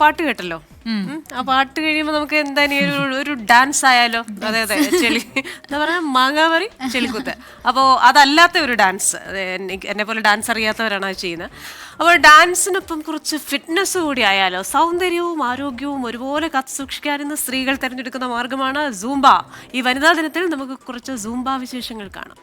പാട്ട് കേട്ടല്ലോ. ആ പാട്ട് കഴിയുമ്പോൾ നമുക്ക് എന്തായാലും ഒരു ഡാൻസ് ആയാലോ. അതെ അതെ, ചെളി എന്താ പറയാ, മാങ്ങാവറി ചെളിക്കുത്ത്. അപ്പോൾ അതല്ലാത്ത ഒരു ഡാൻസ്, എന്നെ പോലെ ഡാൻസ് അറിയാത്തവരാണ് അത് ചെയ്യുന്നത്. അപ്പോൾ ഡാൻസിനൊപ്പം കുറച്ച് ഫിറ്റ്നസ് കൂടി ആയാലോ. സൗന്ദര്യവും ആരോഗ്യവും ഒരുപോലെ കാത്തു സൂക്ഷിക്കാനെന്ന് സ്ത്രീകൾ തിരഞ്ഞെടുക്കുന്ന മാർഗമാണ് സൂംബ. ഈ വനിതാ ദിനത്തിൽ നമുക്ക് കുറച്ച് സൂംബ വിശേഷങ്ങൾ കാണാം.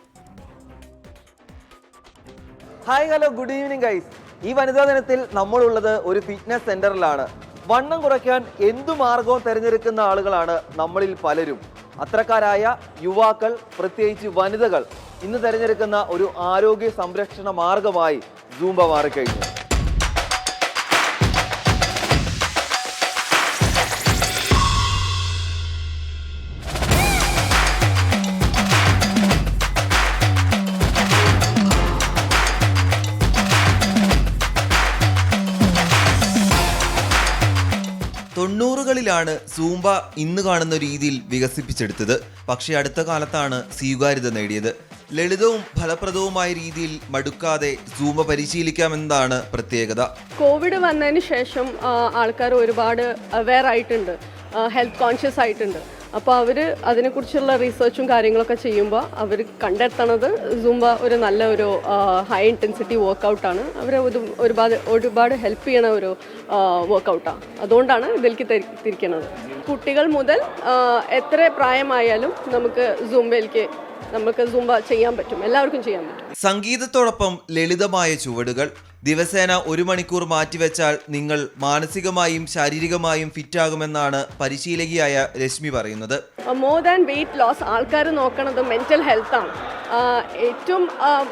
Hi, hello, good evening guys. ഈ വനിതാ ദിനത്തിൽ നമ്മളുള്ളത് ഒരു ഫിറ്റ്നസ് സെന്ററിലാണ്. വണ്ണം കുറയ്ക്കാൻ എന്തു മാർഗവും തിരഞ്ഞെടുക്കുന്ന ആളുകളാണ് നമ്മളിൽ പലരും. അത്തരക്കാരായ യുവാക്കൾ, പ്രത്യേകിച്ച് വനിതകൾ, ഇന്ന് തിരഞ്ഞെടുക്കുന്ന ഒരു ആരോഗ്യ സംരക്ഷണ മാർഗമായി സൂംബ മാറിക്കഴിഞ്ഞു. തൊണ്ണൂറുകളിലാണ് സൂംബ ഇന്ന് കാണുന്ന രീതിയിൽ വികസിപ്പിച്ചെടുത്തത്. പക്ഷേ അടുത്ത കാലത്താണ് സ്വീകാര്യത നേടിയത്. ലളിതവും ഫലപ്രദവുമായ രീതിയിൽ മടുക്കാതെ സൂംബ പരിശീലിക്കാമെന്നതാണ് പ്രത്യേകത. കോവിഡ് വന്നതിന് ശേഷം ആൾക്കാർ ഒരുപാട് അവെയർ ആയിട്ടുണ്ട്, ഹെൽത്ത് കോൺഷ്യസ് ആയിട്ടുണ്ട്. അപ്പോൾ അവർ അതിനെക്കുറിച്ചുള്ള റിസർച്ചും കാര്യങ്ങളൊക്കെ ചെയ്യുമ്പോൾ അവർ കണ്ടെത്തണത് സൂംബ ഒരു നല്ല ഒരു ഹൈ ഇൻറ്റൻസിറ്റി വർക്കൗട്ടാണ്. അവരെ ഒരുപാട് ഹെൽപ്പ് ചെയ്യണ ഒരു വർക്കൗട്ടാണ്. അതുകൊണ്ടാണ് ഇതിലേക്ക് തിരിക്കുന്നത്. കുട്ടികൾ മുതൽ എത്ര പ്രായമായാലും നമുക്ക് സൂംബ ചെയ്യാൻ പറ്റും, എല്ലാവർക്കും ചെയ്യാൻ പറ്റും. സംഗീതത്തോടൊപ്പം ലളിതമായ ചുവടുകൾ. ദിവസേന 1 മണിക്കൂർ മാറ്റിവെച്ചാൽ നിങ്ങൾ മാനസികമായും ശാരീരികമായും ഫിറ്റാകുമെന്നാണ് പരിശീലകയായ രശ്മി പറയുന്നത്. മോർ ദാൻ വെയിറ്റ് ലോസ്, ആൾക്കാർ നോക്കണത് മെൻ്റൽ ഹെൽത്താണ്. ഏറ്റവും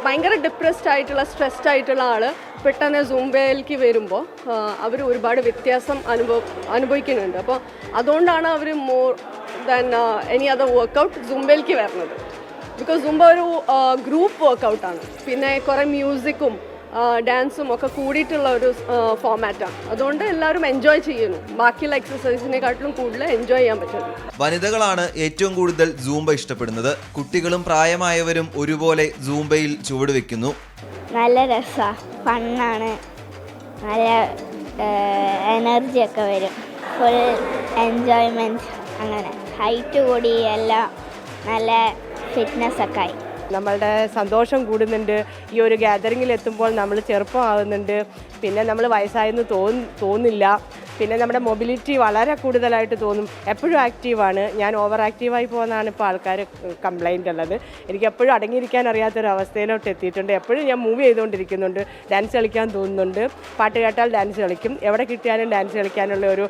ഭയങ്കര ഡിപ്രസ്ഡ് ആയിട്ടുള്ള, സ്ട്രെസ്ഡ് ആയിട്ടുള്ള ആൾ പെട്ടെന്ന് സൂംബയിലേക്ക് വരുമ്പോൾ അവർ ഒരുപാട് വ്യത്യാസം അനുഭവിക്കുന്നുണ്ട്. അപ്പോൾ അതുകൊണ്ടാണ് അവർ more than any other workout സൂംബയിലേക്ക് വരുന്നത്. ബിക്കോസ് സൂംബ ഒരു ഗ്രൂപ്പ് വർക്കൗട്ടാണ്. പിന്നെ കുറേ മ്യൂസിക്കും ഡാൻസും ഒക്കെ കൂടിയിട്ടുള്ള ഒരു ഫോമാറ്റാണ്. അതുകൊണ്ട് എല്ലാവരും എൻജോയ് ചെയ്യുന്നു. ബാക്കിയുള്ള എക്സസൈസിനെക്കാട്ടിലും കൂടുതൽ എൻജോയ് ചെയ്യാൻ പറ്റുന്നു. വനിതകളാണ് ഏറ്റവും കൂടുതൽ സൂംബ ഇഷ്ടപ്പെടുന്നത്. കുട്ടികളും പ്രായമായവരും ഒരുപോലെ സൂംബയിൽ ചുവട് വെക്കുന്നു. നല്ല രസമാണ്, ഫണ്ണാണ്, നല്ല എനർജി ഒക്കെ വരും, ഫുൾ എൻജോയ്മെൻറ്റ്. അങ്ങനെ ഹൈറ്റ് കൂടി എല്ലാം നല്ല ഫിറ്റ്നസ് ഒക്കെ ആയി. നമ്മളുടെ സന്തോഷം കൂടുന്നുണ്ട്. ഈ ഒരു ഗ്യാതറിങ്ങിൽ എത്തുമ്പോൾ നമ്മൾ ചെറുപ്പമാകുന്നുണ്ട്. പിന്നെ നമ്മൾ വയസ്സായെന്ന് തോന്നില്ല. പിന്നെ നമ്മുടെ മൊബിലിറ്റി വളരെ കൂടുതലായിട്ട് തോന്നും. എപ്പോഴും ആക്റ്റീവാണ്. ഞാൻ ഓവർ ആക്റ്റീവായി പോകുന്നതാണ് ഇപ്പോൾ ആൾക്കാർ കംപ്ലൈൻ്റ് ഉള്ളത്. എനിക്ക് എപ്പോഴും അടങ്ങിയിരിക്കാൻ അറിയാത്തൊരവസ്ഥയിലോട്ട് എത്തിയിട്ടുണ്ട്. എപ്പോഴും ഞാൻ മൂവ് ചെയ്തുകൊണ്ടിരിക്കുന്നുണ്ട്. ഡാൻസ് കളിക്കാൻ തോന്നുന്നുണ്ട്. പാട്ട് കേട്ടാൽ ഡാൻസ് കളിക്കും. എവിടെ കിട്ടിയാലും ഡാൻസ് കളിക്കാനുള്ള ഒരു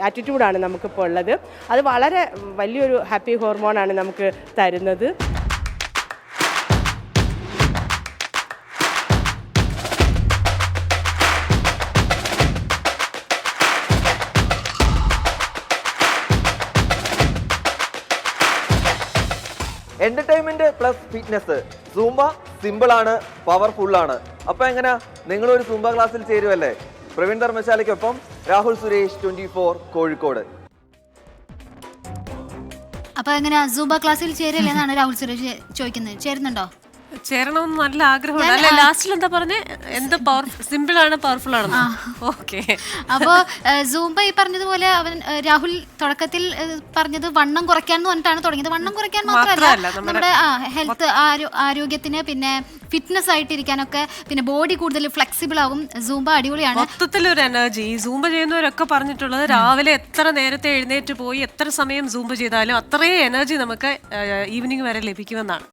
ആറ്റിറ്റ്യൂഡാണ് നമുക്കിപ്പോൾ ഉള്ളത്. അത് വളരെ വലിയൊരു ഹാപ്പി ഹോർമോണാണ് നമുക്ക് തരുന്നത്. Entertainment plus fitness. സൂംബ സിമ്പിളാണ്, പവർഫുള്ളാണ്. അപ്പോൾ എങ്ങനെയാ, നിങ്ങളൊരു സൂംബ ക്ലാസ്സിൽ ചേരുവല്ലേ? പ്രവീൺ ധർമ്മശാലയ്ക്കൊപ്പം രാഹുൽ സുരേഷ്, 24 കോഴിക്കോട്. അപ്പൊ എങ്ങനെയാ, സൂംബ ക്ലാസ്സിൽ ചേരലെന്നാണ് രാഹുൽ സുരേഷ് ചോദിക്കുന്നത്. ചേരുന്നുണ്ടോ? ചേരണമെന്ന് നല്ല ആഗ്രഹമുണ്ട്. അല്ലെ, ലാസ്റ്റിൽ എന്താ പറഞ്ഞേ, എന്ത് സിമ്പിൾ ആണ്, പവർഫുൾ ആണ്. ഓക്കെ. അപ്പോ സൂംബ ഈ പറഞ്ഞതുപോലെ രാഹുൽ തുടക്കത്തിൽ പറഞ്ഞത് വണ്ണം കുറയ്ക്കാൻ എന്ന് പറഞ്ഞിട്ടാണ് തുടങ്ങിയത്. വണ്ണം കുറയ്ക്കാൻ മാത്രമല്ല, നമ്മുടെ ഹെൽത്ത് ആരോഗ്യത്തിന്, പിന്നെ ഫിറ്റ്നസ് ആയിട്ടിരിക്കാനൊക്കെ, പിന്നെ ബോഡി കൂടുതൽ ഫ്ലെക്സിബിൾ ആവും. സൂംബ അടിപൊളിയാണ്. മൊത്തത്തിലൊരു എനർജി. ഈ സൂംബ ചെയ്യുന്നവരൊക്കെ പറഞ്ഞിട്ടുള്ളത് രാവിലെ എത്ര നേരത്തെ എഴുന്നേറ്റ് പോയി എത്ര സമയം സൂംബ ചെയ്താലും അത്രയും എനർജി നമുക്ക് ഈവനിങ് വരെ ലഭിക്കുമെന്നാണ്.